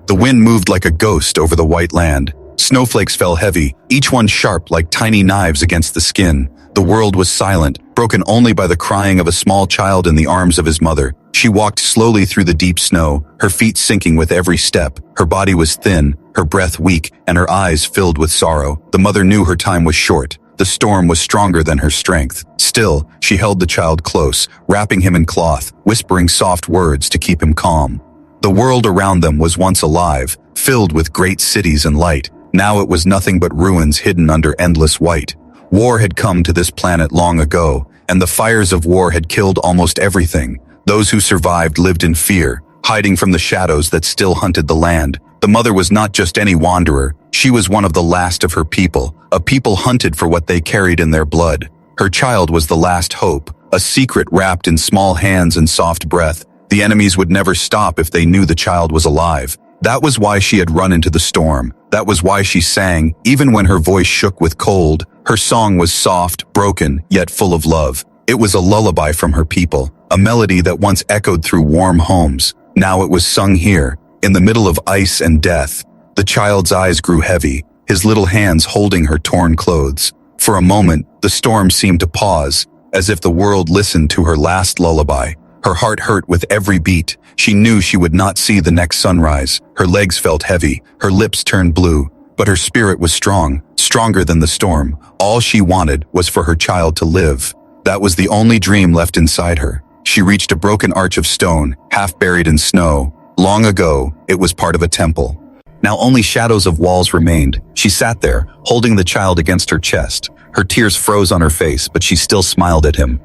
The wind moved like a ghost over the white land. Snowflakes fell heavy, each one sharp like tiny knives against the skin. The world was silent, broken only by the crying of a small child in the arms of his mother. She walked slowly through the deep snow, her feet sinking with every step. Her body was thin, her breath weak, and her eyes filled with sorrow. The mother knew her time was short. The storm was stronger than her strength. Still, she held the child close, wrapping him in cloth, whispering soft words to keep him calm. The world around them was once alive, filled with great cities and light. Now it was nothing but ruins hidden under endless white. War had come to this planet long ago, and the fires of war had killed almost everything. Those who survived lived in fear, hiding from the shadows that still hunted the land. The mother was not just any wanderer. She was one of the last of her people, a people hunted for what they carried in their blood. Her child was the last hope, a secret wrapped in small hands and soft breath. The enemies would never stop if they knew the child was alive. That was why she had run into the storm. That was why she sang, even when her voice shook with cold. Her song was soft, broken, yet full of love. It was a lullaby from her people, a melody that once echoed through warm homes. Now it was sung here, in the middle of ice and death. The child's eyes grew heavy, his little hands holding her torn clothes. For a moment, the storm seemed to pause, as if the world listened to her last lullaby. Her heart hurt with every beat. She knew she would not see the next sunrise. Her legs felt heavy, her lips turned blue, but her spirit was strong, stronger than the storm. All she wanted was for her child to live. That was the only dream left inside her. She reached a broken arch of stone, half buried in snow. Long ago, it was part of a temple. Now only shadows of walls remained. She sat there, holding the child against her chest. Her tears froze on her face, but she still smiled at him.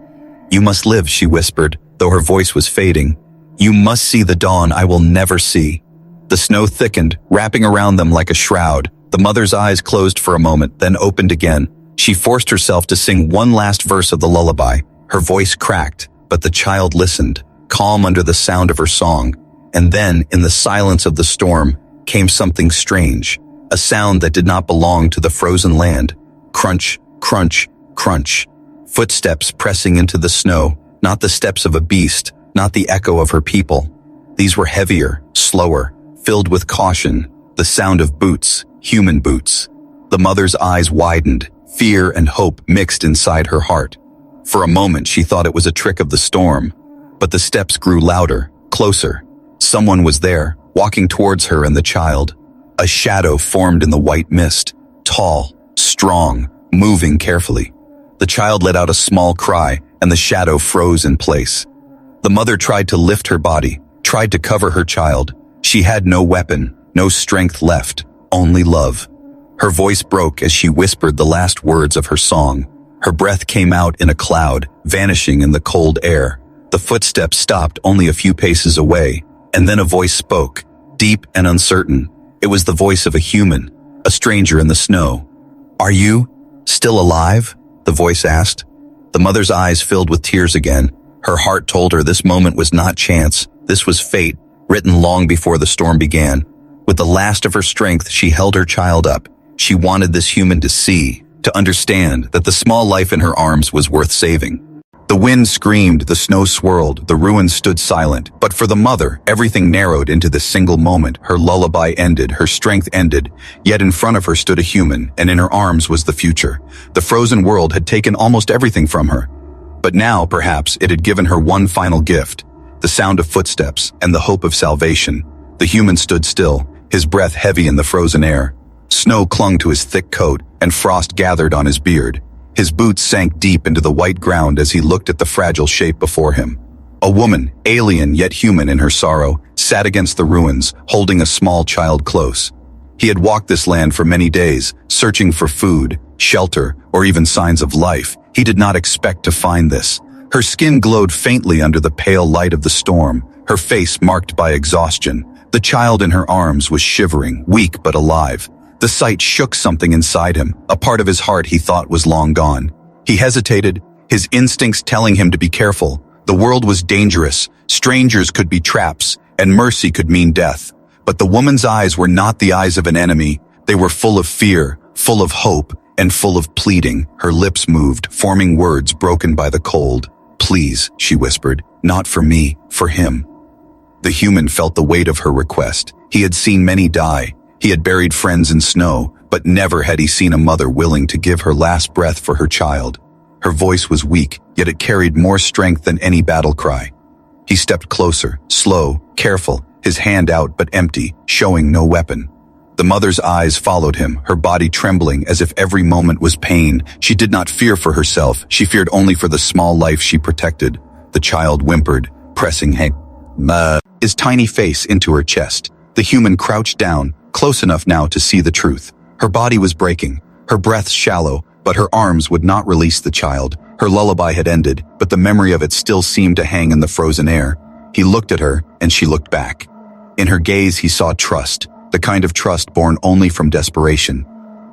"You must live," she whispered, though her voice was fading. "You must see the dawn I will never see." The snow thickened, wrapping around them like a shroud. The mother's eyes closed for a moment, then opened again. She forced herself to sing one last verse of the lullaby. Her voice cracked, but the child listened, calm under the sound of her song. And then, in the silence of the storm, came something strange, a sound that did not belong to the frozen land. Crunch, crunch, crunch. Footsteps pressing into the snow, not the steps of a beast, not the echo of her people. These were heavier, slower, filled with caution, the sound of boots, human boots. The mother's eyes widened, fear and hope mixed inside her heart. For a moment she thought it was a trick of the storm, but the steps grew louder, closer. Someone was there, walking towards her and the child. A shadow formed in the white mist, tall, strong, moving carefully. The child let out a small cry, and the shadow froze in place. The mother tried to lift her body, tried to cover her child. She had no weapon, no strength left, only love. Her voice broke as she whispered the last words of her song. Her breath came out in a cloud, vanishing in the cold air. The footsteps stopped only a few paces away, and then a voice spoke, deep and uncertain. It was the voice of a human, a stranger in the snow. "Are you still alive?" the voice asked. The mother's eyes filled with tears again. Her heart told her this moment was not chance. This was fate, written long before the storm began. With the last of her strength, she held her child up. She wanted this human to see, to understand that the small life in her arms was worth saving. The wind screamed, the snow swirled, the ruins stood silent. But for the mother, everything narrowed into this single moment. Her lullaby ended, her strength ended. Yet in front of her stood a human, and in her arms was the future. The frozen world had taken almost everything from her. But now, perhaps, it had given her one final gift, the sound of footsteps and the hope of salvation. The human stood still, his breath heavy in the frozen air. Snow clung to his thick coat, and frost gathered on his beard. His boots sank deep into the white ground as he looked at the fragile shape before him. A woman, alien yet human in her sorrow, sat against the ruins, holding a small child close. He had walked this land for many days, searching for food, shelter, or even signs of life. He did not expect to find this. Her skin glowed faintly under the pale light of the storm, her face marked by exhaustion. The child in her arms was shivering, weak but alive. The sight shook something inside him, a part of his heart he thought was long gone. He hesitated, his instincts telling him to be careful. The world was dangerous, strangers could be traps, and mercy could mean death. But the woman's eyes were not the eyes of an enemy. They were full of fear, full of hope, and full of pleading. Her lips moved, forming words broken by the cold. "Please," she whispered, "not for me, for him." The human felt the weight of her request. He had seen many die. He had buried friends in snow, but never had he seen a mother willing to give her last breath for her child. Her voice was weak, yet it carried more strength than any battle cry. He stepped closer, slow, careful, his hand out but empty, showing no weapon. The mother's eyes followed him, her body trembling as if every moment was pain. She did not fear for herself, she feared only for the small life she protected. The child whimpered, pressing his tiny face into her chest. The human crouched down, close enough now to see the truth. Her body was breaking, her breath shallow, but her arms would not release the child. Her lullaby had ended, but the memory of it still seemed to hang in the frozen air. He looked at her, and she looked back. In her gaze he saw trust, the kind of trust born only from desperation.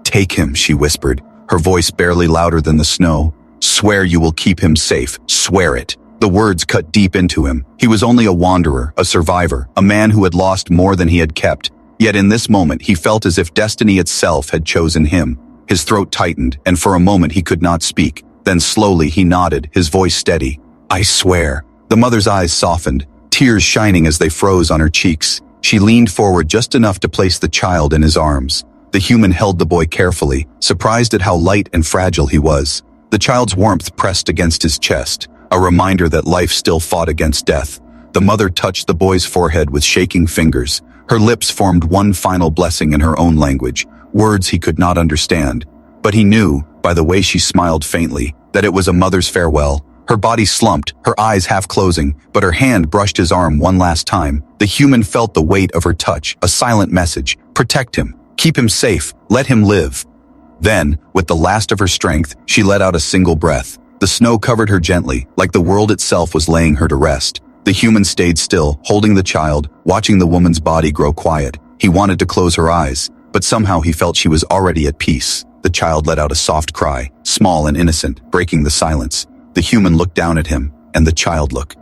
"Take him," she whispered, her voice barely louder than the snow. "Swear you will keep him safe, swear it." The words cut deep into him. He was only a wanderer, a survivor, a man who had lost more than he had kept. Yet in this moment he felt as if destiny itself had chosen him. His throat tightened, and for a moment he could not speak. Then slowly he nodded, his voice steady. "I swear." The mother's eyes softened, tears shining as they froze on her cheeks. She leaned forward just enough to place the child in his arms. The human held the boy carefully, surprised at how light and fragile he was. The child's warmth pressed against his chest, a reminder that life still fought against death. The mother touched the boy's forehead with shaking fingers. Her lips formed one final blessing in her own language, words he could not understand. But he knew, by the way she smiled faintly, that it was a mother's farewell. Her body slumped, her eyes half closing, but her hand brushed his arm one last time. The human felt the weight of her touch, a silent message. Protect him, keep him safe, let him live. Then, with the last of her strength, she let out a single breath. The snow covered her gently, like the world itself was laying her to rest. The human stayed still, holding the child, watching the woman's body grow quiet. He wanted to close her eyes, but somehow he felt she was already at peace. The child let out a soft cry, small and innocent, breaking the silence. The human looked down at him, and the child looked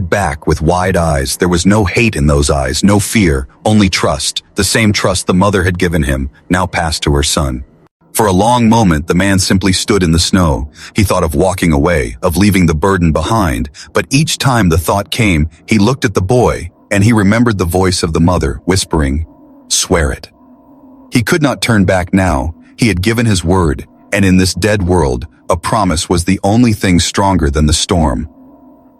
back with wide eyes. There was no hate in those eyes, no fear, only trust. The same trust the mother had given him, now passed to her son. For a long moment, the man simply stood in the snow. He thought of walking away, of leaving the burden behind, but each time the thought came, he looked at the boy, and he remembered the voice of the mother, whispering, "Swear it." He could not turn back now. He had given his word, and in this dead world, a promise was the only thing stronger than the storm.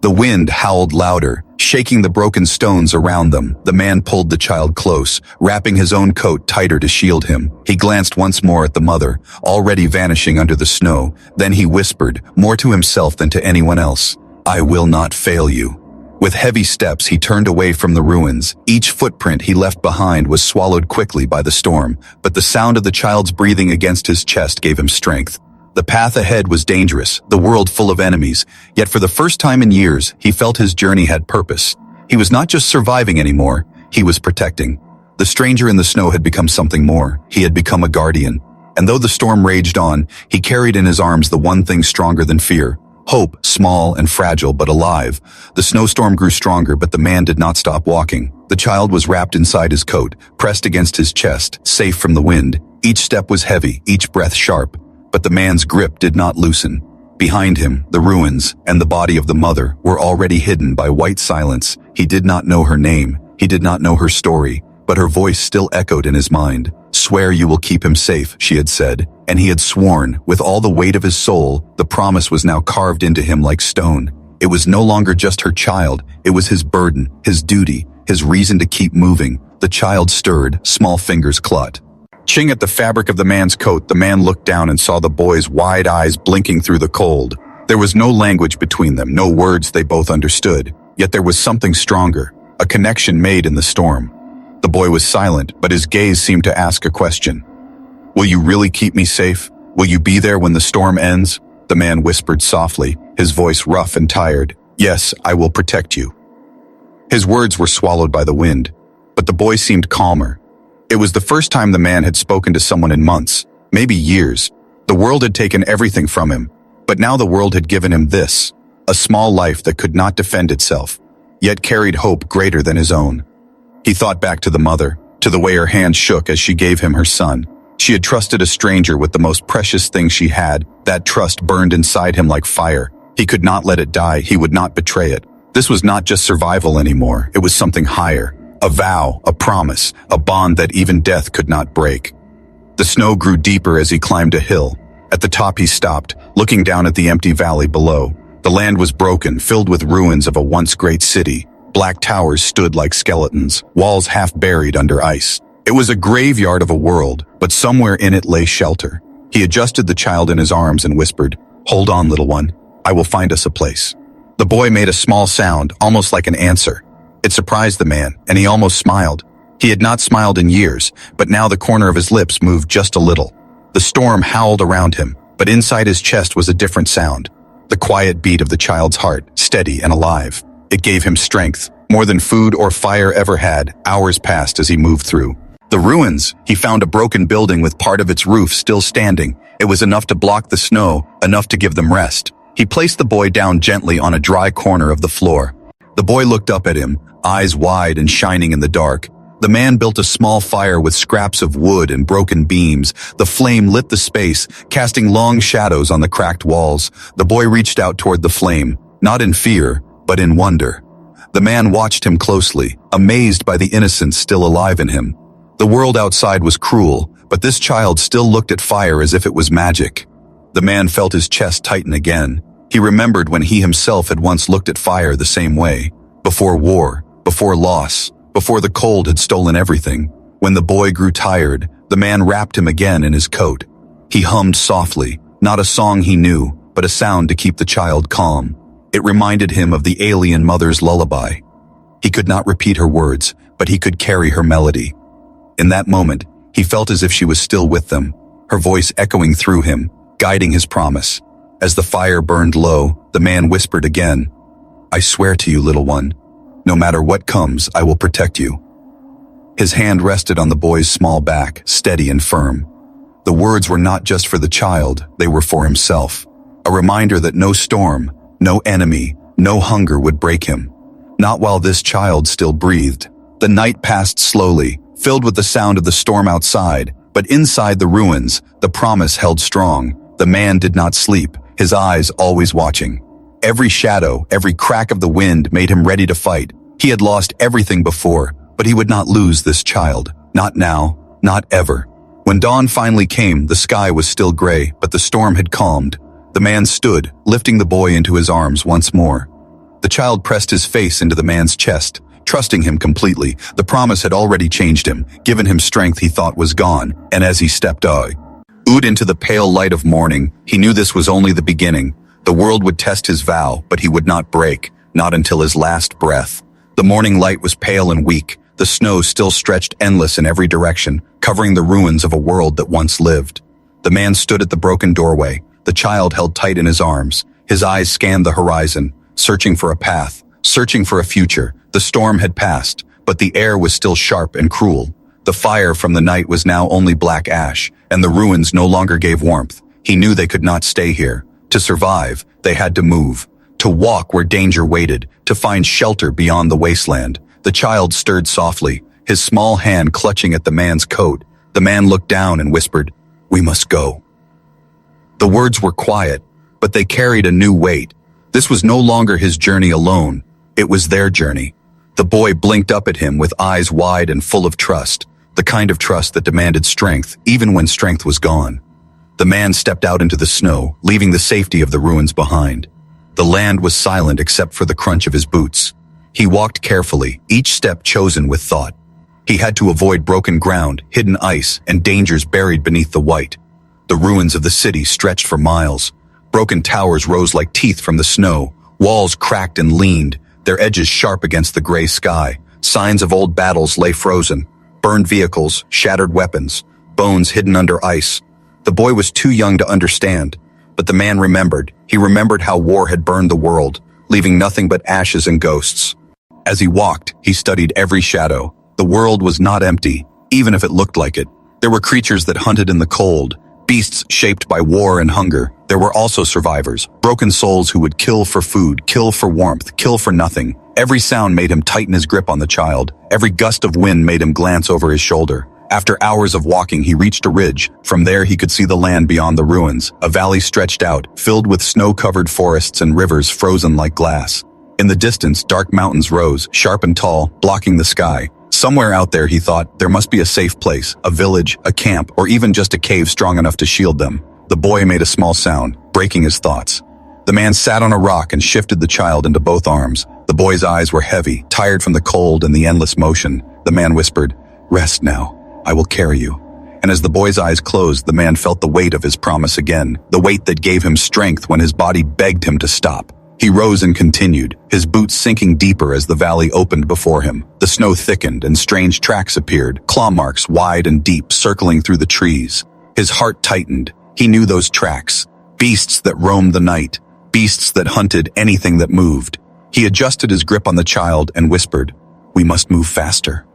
The wind howled louder, shaking the broken stones around them. The man pulled the child close, wrapping his own coat tighter to shield him. He glanced once more at the mother, already vanishing under the snow. Then he whispered, more to himself than to anyone else, "I will not fail you." With heavy steps, he turned away from the ruins. Each footprint he left behind was swallowed quickly by the storm, but the sound of the child's breathing against his chest gave him strength. The path ahead was dangerous, the world full of enemies, yet for the first time in years, he felt his journey had purpose. He was not just surviving anymore, he was protecting. The stranger in the snow had become something more. He had become a guardian. And though the storm raged on, he carried in his arms the one thing stronger than fear. Hope, small and fragile but alive. The snowstorm grew stronger, but the man did not stop walking. The child was wrapped inside his coat, pressed against his chest, safe from the wind. Each step was heavy, each breath sharp. But the man's grip did not loosen. Behind him, the ruins and the body of the mother were already hidden by white silence. He did not know her name. He did not know her story, but her voice still echoed in his mind. "Swear you will keep him safe," she had said, and he had sworn, with all the weight of his soul. The promise was now carved into him like stone. It was no longer just her child. It was his burden, his duty, his reason to keep moving. The child stirred, small fingers clutched. Ching at the fabric of the man's coat, the man looked down and saw the boy's wide eyes blinking through the cold. There was no language between them, no words they both understood. Yet there was something stronger, a connection made in the storm. The boy was silent, but his gaze seemed to ask a question. "Will you really keep me safe? Will you be there when the storm ends?" The man whispered softly, his voice rough and tired. "Yes, I will protect you." His words were swallowed by the wind, but the boy seemed calmer. It was the first time the man had spoken to someone in months, maybe years. The world had taken everything from him, but now the world had given him this, a small life that could not defend itself, yet carried hope greater than his own. He thought back to the mother, to the way her hand shook as she gave him her son. She had trusted a stranger with the most precious thing she had. That trust burned inside him like fire. He could not let it die. He would not betray it. This was not just survival anymore. It was something higher. A vow, a promise, a bond that even death could not break. The snow grew deeper as he climbed a hill. At the top he stopped, looking down at the empty valley below. The land was broken, filled with ruins of a once great city. Black towers stood like skeletons, walls half buried under ice. It was a graveyard of a world, but somewhere in it lay shelter. He adjusted the child in his arms and whispered, "Hold on, little one. I will find us a place." The boy made a small sound, almost like an answer. It surprised the man, and he almost smiled. He had not smiled in years, but now the corner of his lips moved just a little. The storm howled around him, but inside his chest was a different sound. The quiet beat of the child's heart, steady and alive. It gave him strength, more than food or fire ever had. Hours passed as he moved through the ruins. He found a broken building with part of its roof still standing. It was enough to block the snow, enough to give them rest. He placed the boy down gently on a dry corner of the floor. The boy looked up at him, eyes wide and shining in the dark. The man built a small fire with scraps of wood and broken beams. The flame lit the space, casting long shadows on the cracked walls. The boy reached out toward the flame, not in fear, but in wonder. The man watched him closely, amazed by the innocence still alive in him. The world outside was cruel, but this child still looked at fire as if it was magic. The man felt his chest tighten again. He remembered when he himself had once looked at fire the same way. Before war, before loss, before the cold had stolen everything. When the boy grew tired, the man wrapped him again in his coat. He hummed softly, not a song he knew, but a sound to keep the child calm. It reminded him of the alien mother's lullaby. He could not repeat her words, but he could carry her melody. In that moment, he felt as if she was still with them, her voice echoing through him, guiding his promise. As the fire burned low, the man whispered again, "I swear to you, little one, no matter what comes, I will protect you." His hand rested on the boy's small back, steady and firm. The words were not just for the child, they were for himself. A reminder that no storm, no enemy, no hunger would break him. Not while this child still breathed. The night passed slowly, filled with the sound of the storm outside, but inside the ruins, the promise held strong. The man did not sleep, his eyes always watching. Every shadow, every crack of the wind made him ready to fight. He had lost everything before, but he would not lose this child. Not now, not ever. When dawn finally came, the sky was still gray, but the storm had calmed. The man stood, lifting the boy into his arms once more. The child pressed his face into the man's chest, trusting him completely. The promise had already changed him, given him strength he thought was gone, and as he stepped out into the pale light of morning, he knew this was only the beginning. The world would test his vow, but he would not break, not until his last breath. The morning light was pale and weak. The snow still stretched endless in every direction, covering the ruins of a world that once lived. The man stood at the broken doorway, the child held tight in his arms. His eyes scanned the horizon, searching for a path, searching for a future. The storm had passed, but the air was still sharp and cruel. The fire from the night was now only black ash, and the ruins no longer gave warmth. He knew they could not stay here. To survive, they had to move, to walk where danger waited, to find shelter beyond the wasteland. The child stirred softly, his small hand clutching at the man's coat. The man looked down and whispered, "We must go." The words were quiet, but they carried a new weight. This was no longer his journey alone. It was their journey. The boy blinked up at him with eyes wide and full of trust, the kind of trust that demanded strength, even when strength was gone. The man stepped out into the snow, leaving the safety of the ruins behind. The land was silent except for the crunch of his boots. He walked carefully, each step chosen with thought. He had to avoid broken ground, hidden ice, and dangers buried beneath the white. The ruins of the city stretched for miles. Broken towers rose like teeth from the snow. Walls cracked and leaned, their edges sharp against the gray sky. Signs of old battles lay frozen. Burned vehicles, shattered weapons, bones hidden under ice. The boy was too young to understand, but the man remembered. He remembered how war had burned the world, leaving nothing but ashes and ghosts. As he walked, he studied every shadow. The world was not empty, even if it looked like it. There were creatures that hunted in the cold, beasts shaped by war and hunger. There were also survivors, broken souls who would kill for food, kill for warmth, kill for nothing. Every sound made him tighten his grip on the child. Every gust of wind made him glance over his shoulder. After hours of walking, he reached a ridge. From there, he could see the land beyond the ruins. A valley stretched out, filled with snow-covered forests and rivers frozen like glass. In the distance, dark mountains rose, sharp and tall, blocking the sky. Somewhere out there, he thought, there must be a safe place, a village, a camp, or even just a cave strong enough to shield them. The boy made a small sound, breaking his thoughts. The man sat on a rock and shifted the child into both arms. The boy's eyes were heavy, tired from the cold and the endless motion. The man whispered, "Rest now. I will carry you." And as the boy's eyes closed, the man felt the weight of his promise again, the weight that gave him strength when his body begged him to stop. He rose and continued, his boots sinking deeper as the valley opened before him. The snow thickened and strange tracks appeared, claw marks wide and deep circling through the trees. His heart tightened. He knew those tracks, beasts that roamed the night, beasts that hunted anything that moved. He adjusted his grip on the child and whispered, "We must move faster."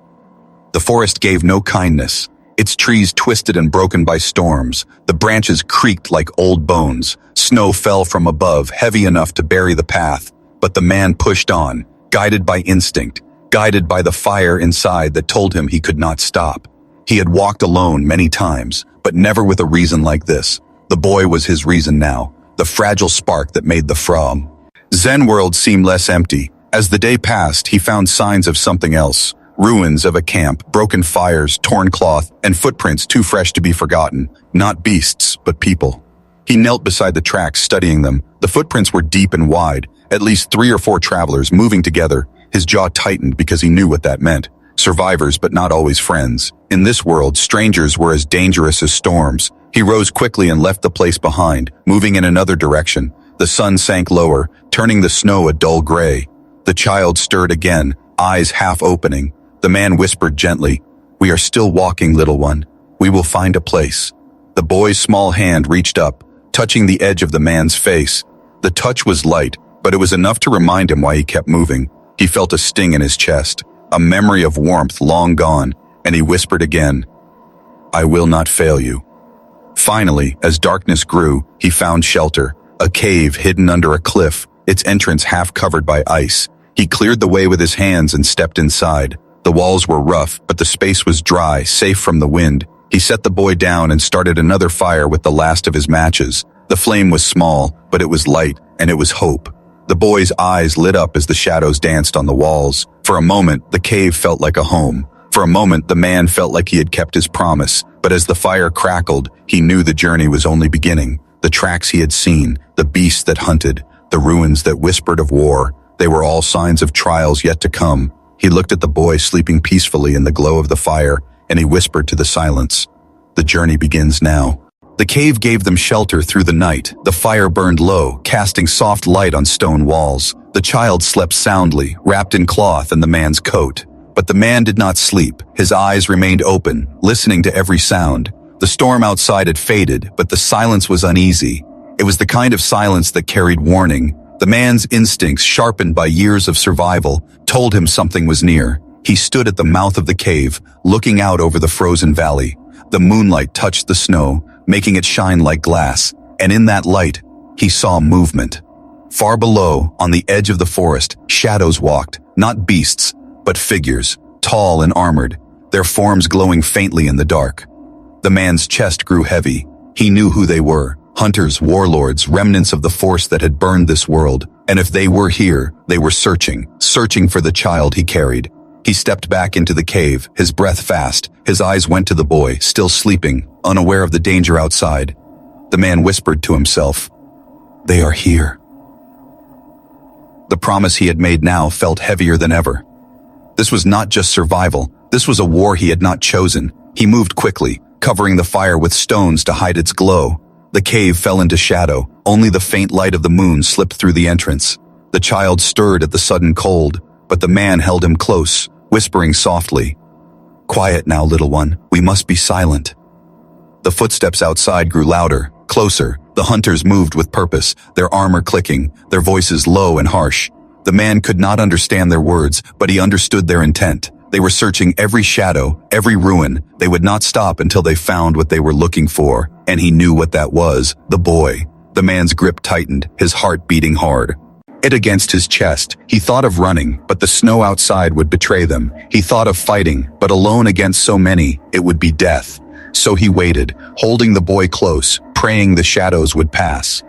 The forest gave no kindness. Its trees twisted and broken by storms. The branches creaked like old bones. Snow fell from above, heavy enough to bury the path. But the man pushed on, guided by instinct, guided by the fire inside that told him he could not stop. He had walked alone many times, but never with a reason like this. The boy was his reason now, the fragile spark that made the from. Zen world seemed less empty. As the day passed, he found signs of something else. Ruins of a camp, broken fires, torn cloth, and footprints too fresh to be forgotten. Not beasts, but people. He knelt beside the tracks, studying them. The footprints were deep and wide, at least 3 or 4 travelers moving together. His jaw tightened because he knew what that meant. Survivors, but not always friends. In this world, strangers were as dangerous as storms. He rose quickly and left the place behind, moving in another direction. The sun sank lower, turning the snow a dull gray. The child stirred again, eyes half opening. The man whispered gently, "We are still walking, little one. We will find a place." The boy's small hand reached up, touching the edge of the man's face. The touch was light, but it was enough to remind him why he kept moving. He felt a sting in his chest, a memory of warmth long gone, and he whispered again, "I will not fail you." Finally, as darkness grew, he found shelter, a cave hidden under a cliff, its entrance half covered by ice. He cleared the way with his hands and stepped inside. The walls were rough, but the space was dry, safe from the wind. He set the boy down and started another fire with the last of his matches. The flame was small, but it was light, and it was hope. The boy's eyes lit up as the shadows danced on the walls. For a moment, the cave felt like a home. For a moment, the man felt like he had kept his promise. But as the fire crackled, he knew the journey was only beginning. The tracks he had seen, the beasts that hunted, the ruins that whispered of war, they were all signs of trials yet to come. He looked at the boy sleeping peacefully in the glow of the fire, and he whispered to the silence, "The journey begins now." The cave gave them shelter through the night. The fire burned low, casting soft light on stone walls. The child slept soundly, wrapped in cloth and the man's coat. But the man did not sleep. His eyes remained open, listening to every sound. The storm outside had faded, but the silence was uneasy. It was the kind of silence that carried warning. The man's instincts, sharpened by years of survival, told him something was near. He stood at the mouth of the cave, looking out over the frozen valley. The moonlight touched the snow, making it shine like glass, and in that light, he saw movement. Far below, on the edge of the forest, shadows walked, not beasts, but figures, tall and armored, their forms glowing faintly in the dark. The man's chest grew heavy. He knew who they were. Hunters, warlords, remnants of the force that had burned this world. And if they were here, they were searching for the child he carried. He stepped back into the cave, his breath fast. His eyes went to the boy, still sleeping, unaware of the danger outside. The man whispered to himself, "They are here." The promise he had made now felt heavier than ever. This was not just survival. This was a war he had not chosen. He moved quickly, covering the fire with stones to hide its glow. The cave fell into shadow. Only the faint light of the moon slipped through the entrance. The child stirred at the sudden cold, but the man held him close, whispering softly, "Quiet now, little one. We must be silent." The footsteps outside grew louder, closer. The hunters moved with purpose, their armor clicking, their voices low and harsh. The man could not understand their words, but he understood their intent. They were searching every shadow, every ruin. They would not stop until they found what they were looking for, and he knew what that was, the boy. The man's grip tightened, his heart beating hard. It against his chest. He thought of running, but the snow outside would betray them. He thought of fighting, but alone against so many, it would be death. So he waited, holding the boy close, praying the shadows would pass.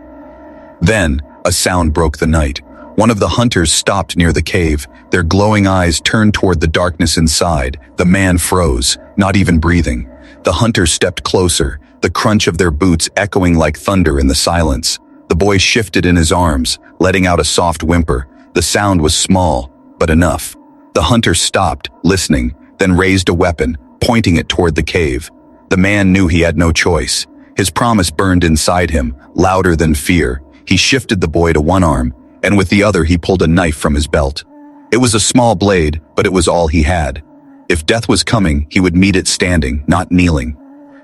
Then, a sound broke the night. One of the hunters stopped near the cave, their glowing eyes turned toward the darkness inside. The man froze, not even breathing. The hunter stepped closer, the crunch of their boots echoing like thunder in the silence. The boy shifted in his arms, letting out a soft whimper. The sound was small, but enough. The hunter stopped, listening, then raised a weapon, pointing it toward the cave. The man knew he had no choice. His promise burned inside him, louder than fear. He shifted the boy to one arm, and with the other he pulled a knife from his belt. It was a small blade, but it was all he had. If death was coming, he would meet it standing, not kneeling.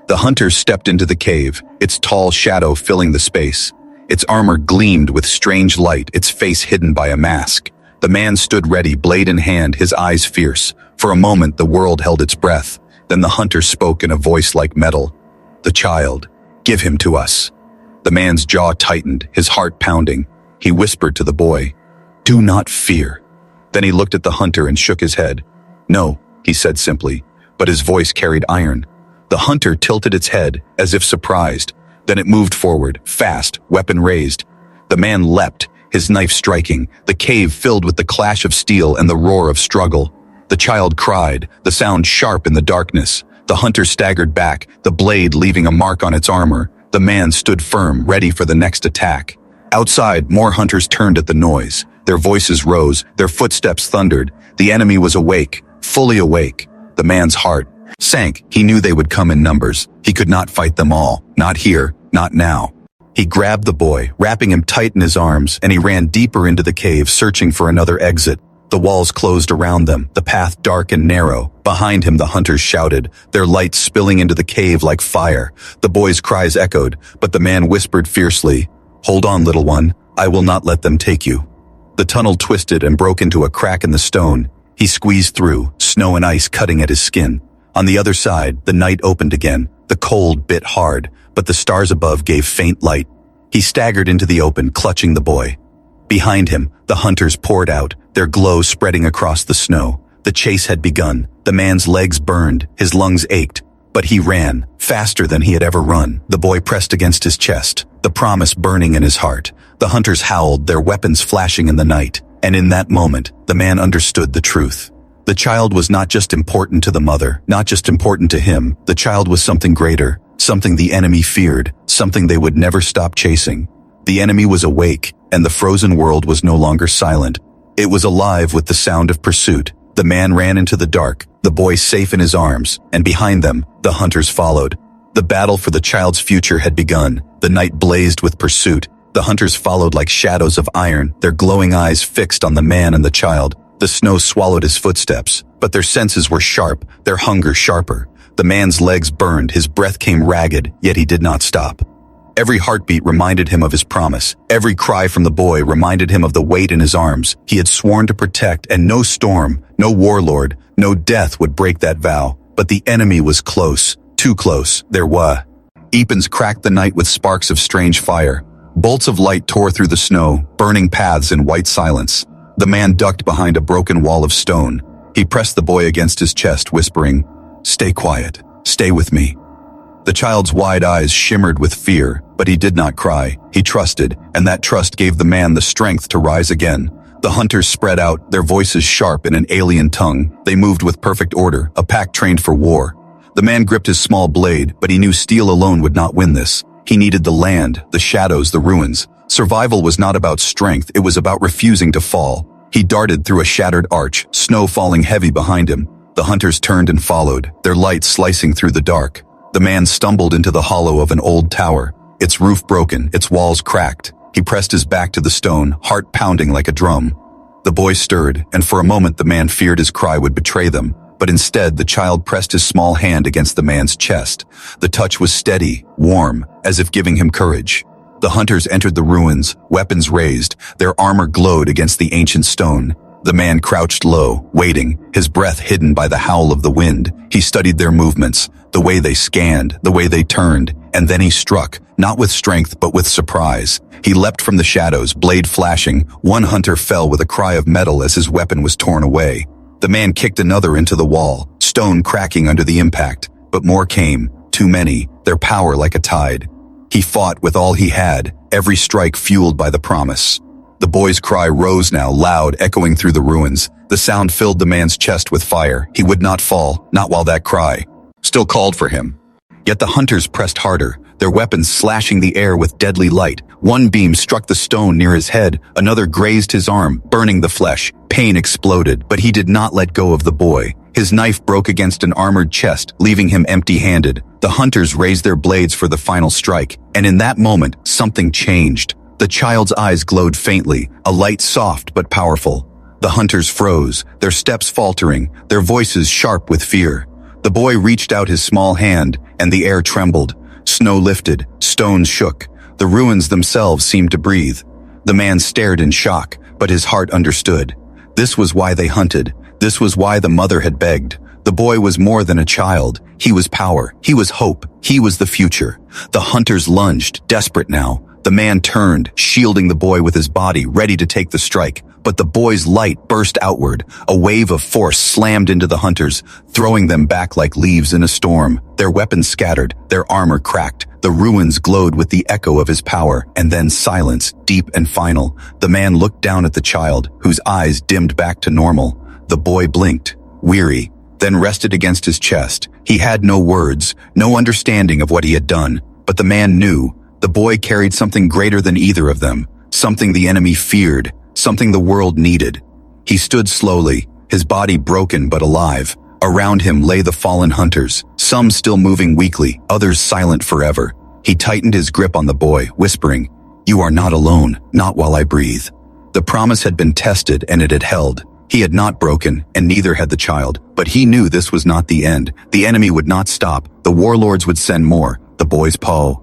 The hunter stepped into the cave, its tall shadow filling the space. Its armor gleamed with strange light, its face hidden by a mask. The man stood ready, blade in hand, his eyes fierce. For a moment, the world held its breath. Then the hunter spoke in a voice like metal. "The child, give him to us." The man's jaw tightened, his heart pounding. He whispered to the boy, "Do not fear." Then he looked at the hunter and shook his head. "No," he said simply, but his voice carried iron. The hunter tilted its head, as if surprised. Then it moved forward, fast, weapon raised. The man leapt, his knife striking, the cave filled with the clash of steel and the roar of struggle. The child cried, the sound sharp in the darkness. The hunter staggered back, the blade leaving a mark on its armor. The man stood firm, ready for the next attack. Outside, more hunters turned at the noise. Their voices rose, their footsteps thundered. The enemy was awake, fully awake. The man's heart sank. He knew they would come in numbers. He could not fight them all, not here, not now. He grabbed the boy, wrapping him tight in his arms, and he ran deeper into the cave, searching for another exit. The walls closed around them, the path dark and narrow. Behind him, the hunters shouted, their light spilling into the cave like fire. The boy's cries echoed, but the man whispered fiercely, "Hold on, little one. I will not let them take you." The tunnel twisted and broke into a crack in the stone. He squeezed through, snow and ice cutting at his skin. On the other side, the night opened again. The cold bit hard, but the stars above gave faint light. He staggered into the open, clutching the boy. Behind him, the hunters poured out, their glow spreading across the snow. The chase had begun. The man's legs burned, his lungs ached. But he ran, faster than he had ever run. The boy pressed against his chest, the promise burning in his heart. The hunters howled, their weapons flashing in the night. And in that moment, the man understood the truth. The child was not just important to the mother, not just important to him. The child was something greater, something the enemy feared, something they would never stop chasing. The enemy was awake, and the frozen world was no longer silent. It was alive with the sound of pursuit. The man ran into the dark, the boy safe in his arms, and behind them, the hunters followed. The battle for the child's future had begun. The night blazed with pursuit. The hunters followed like shadows of iron, their glowing eyes fixed on the man and the child. The snow swallowed his footsteps, but their senses were sharp, their hunger sharper. The man's legs burned, his breath came ragged, yet he did not stop. Every heartbeat reminded him of his promise. Every cry from the boy reminded him of the weight in his arms. He had sworn to protect, and no storm, no warlord, no death would break that vow. But the enemy was close, too close. There were. Eepens cracked the night with sparks of strange fire. Bolts of light tore through the snow, burning paths in white silence. The man ducked behind a broken wall of stone. He pressed the boy against his chest, whispering, "Stay quiet. Stay with me." The child's wide eyes shimmered with fear, but he did not cry. He trusted, and that trust gave the man the strength to rise again. The hunters spread out, their voices sharp in an alien tongue. They moved with perfect order, a pack trained for war. The man gripped his small blade, but he knew steel alone would not win this. He needed the land, the shadows, the ruins. Survival was not about strength, it was about refusing to fall. He darted through a shattered arch, snow falling heavy behind him. The hunters turned and followed, their light slicing through the dark. The man stumbled into the hollow of an old tower, its roof broken, its walls cracked. He pressed his back to the stone, heart pounding like a drum. The boy stirred, and for a moment the man feared his cry would betray them. But instead, the child pressed his small hand against the man's chest. The touch was steady, warm, as if giving him courage. The hunters entered the ruins, weapons raised, their armor glowed against the ancient stone. The man crouched low, waiting, his breath hidden by the howl of the wind. He studied their movements, the way they scanned, the way they turned, and then he struck, not with strength but with surprise. He leapt from the shadows, blade flashing. One hunter fell with a cry of metal as his weapon was torn away. The man kicked another into the wall, stone cracking under the impact. But more came, too many, their power like a tide. He fought with all he had, every strike fueled by the promise. The boy's cry rose now, loud, echoing through the ruins. The sound filled the man's chest with fire. He would not fall, not while that cry still called for him. Yet the hunters pressed harder, their weapons slashing the air with deadly light. One beam struck the stone near his head, another grazed his arm, burning the flesh. Pain exploded, but he did not let go of the boy. His knife broke against an armored chest, leaving him empty-handed. The hunters raised their blades for the final strike, and in that moment, something changed. The child's eyes glowed faintly, a light soft but powerful. The hunters froze, their steps faltering, their voices sharp with fear. The boy reached out his small hand, and the air trembled. Snow lifted, stones shook. The ruins themselves seemed to breathe. The man stared in shock, but his heart understood. This was why they hunted. This was why the mother had begged. The boy was more than a child. He was power. He was hope. He was the future. The hunters lunged, desperate now. The man turned, shielding the boy with his body, ready to take the strike. But the boy's light burst outward. A wave of force slammed into the hunters, throwing them back like leaves in a storm. Their weapons scattered, their armor cracked. The ruins glowed with the echo of his power, and then silence, deep and final. The man looked down at the child, whose eyes dimmed back to normal. The boy blinked, weary, then rested against his chest. He had no words, no understanding of what he had done. But the man knew. The boy carried something greater than either of them, something the enemy feared, something the world needed. He stood slowly, his body broken but alive. Around him lay the fallen hunters, some still moving weakly, others silent forever. He tightened his grip on the boy, whispering, "You are not alone, not while I breathe." The promise had been tested and it had held. He had not broken, and neither had the child, but he knew this was not the end. The enemy would not stop. The warlords would send more. The boy's paw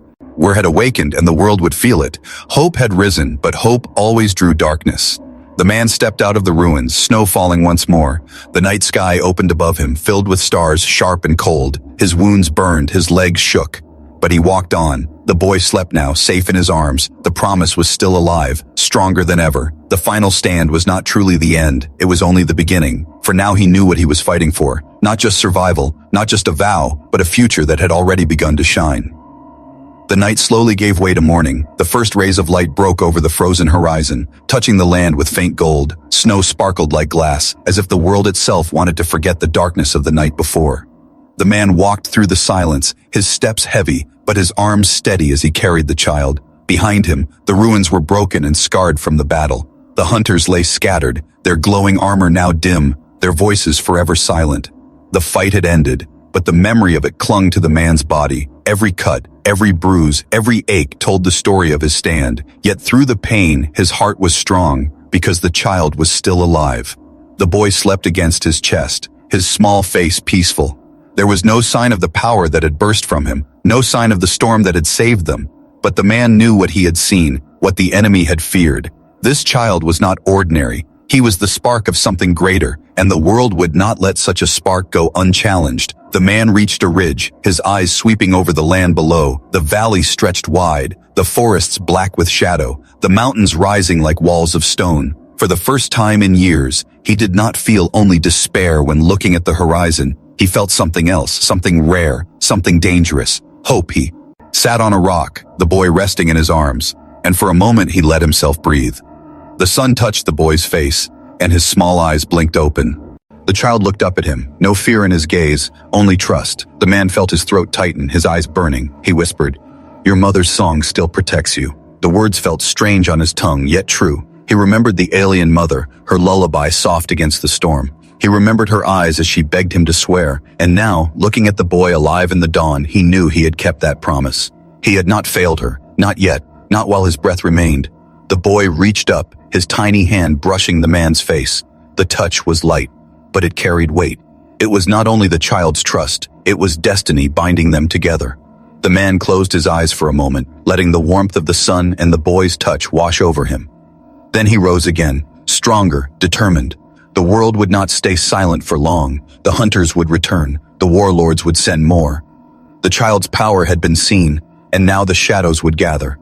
had awakened, and the world would feel it. Hope had risen, but hope always drew darkness. The man stepped out of the ruins, snow falling once more. The night sky opened above him, filled with stars, sharp and cold. His wounds burned, his legs shook. But he walked on. The boy slept now, safe in his arms. The promise was still alive, stronger than ever. The final stand was not truly the end. It was only the beginning. For now he knew what he was fighting for. Not just survival, not just a vow, but a future that had already begun to shine. The night slowly gave way to morning. The first rays of light broke over the frozen horizon, touching the land with faint gold. Snow sparkled like glass, as if the world itself wanted to forget the darkness of the night before. The man walked through the silence, his steps heavy, but his arms steady as he carried the child. Behind him, the ruins were broken and scarred from the battle. The hunters lay scattered, their glowing armor now dim, their voices forever silent. The fight had ended, but the memory of it clung to the man's body. Every cut, every bruise, every ache told the story of his stand. Yet through the pain, his heart was strong, because the child was still alive. The boy slept against his chest, his small face peaceful. There was no sign of the power that had burst from him, no sign of the storm that had saved them. But the man knew what he had seen, what the enemy had feared. This child was not ordinary. He was the spark of something greater, and the world would not let such a spark go unchallenged. The man reached a ridge, his eyes sweeping over the land below. The valley stretched wide, the forests black with shadow, the mountains rising like walls of stone. For the first time in years, he did not feel only despair when looking at the horizon. He felt something else, something rare, something dangerous. Hope. He sat on a rock, the boy resting in his arms, and for a moment he let himself breathe. The sun touched the boy's face, and his small eyes blinked open. The child looked up at him, no fear in his gaze, only trust. The man felt his throat tighten, his eyes burning. He whispered, "Your mother's song still protects you." The words felt strange on his tongue, yet true. He remembered the alien mother, her lullaby soft against the storm. He remembered her eyes as she begged him to swear, and now, looking at the boy alive in the dawn, he knew he had kept that promise. He had not failed her, not yet, not while his breath remained. The boy reached up, his tiny hand brushing the man's face. The touch was light, but it carried weight. It was not only the child's trust, it was destiny binding them together. The man closed his eyes for a moment, letting the warmth of the sun and the boy's touch wash over him. Then he rose again, stronger, determined. The world would not stay silent for long. The hunters would return. The warlords would send more. The child's power had been seen, and now the shadows would gather.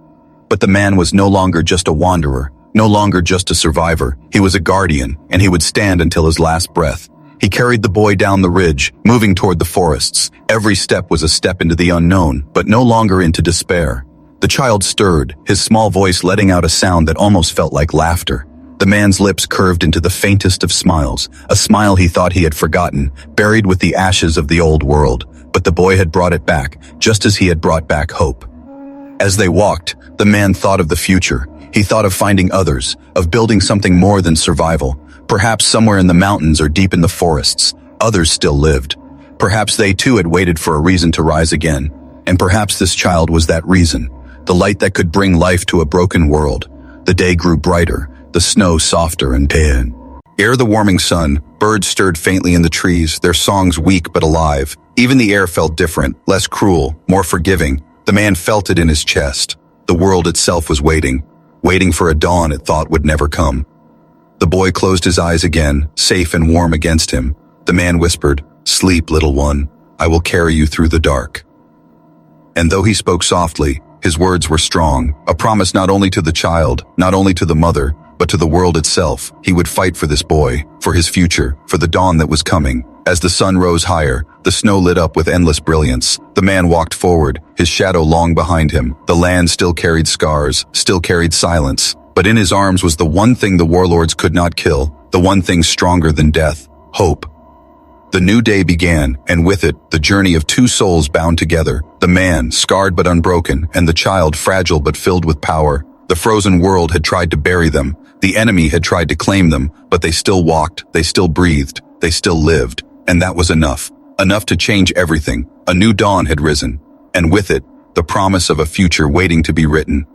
But the man was no longer just a wanderer, no longer just a survivor. He was a guardian, and he would stand until his last breath. He carried the boy down the ridge, moving toward the forests. Every step was a step into the unknown, but no longer into despair. The child stirred, his small voice letting out a sound that almost felt like laughter. The man's lips curved into the faintest of smiles, a smile he thought he had forgotten, buried with the ashes of the old world. But the boy had brought it back, just as he had brought back hope. As they walked, the man thought of the future. He thought of finding others, of building something more than survival. Perhaps somewhere in the mountains or deep in the forests, others still lived. Perhaps they too had waited for a reason to rise again. And perhaps this child was that reason, the light that could bring life to a broken world. The day grew brighter, the snow softer and pale. Ere the warming sun, birds stirred faintly in the trees, their songs weak but alive. Even the air felt different, less cruel, more forgiving. The man felt it in his chest. The world itself was waiting for a dawn it thought would never come. The boy closed his eyes again, safe and warm against him. The man whispered, "Sleep, little one. I will carry you through the dark." And though he spoke softly, his words were strong, a promise not only to the child, not only to the mother, but to the world itself. He would fight for this boy, for his future, for the dawn that was coming. As the sun rose higher, the snow lit up with endless brilliance. The man walked forward, his shadow long behind him. The land still carried scars, still carried silence. But in his arms was the one thing the warlords could not kill, the one thing stronger than death: hope. The new day began, and with it, the journey of two souls bound together. The man, scarred but unbroken, and the child, fragile but filled with power. The frozen world had tried to bury them. The enemy had tried to claim them, but they still walked, they still breathed, they still lived. And that was enough. Enough to change everything. A new dawn had risen. And with it, the promise of a future waiting to be written.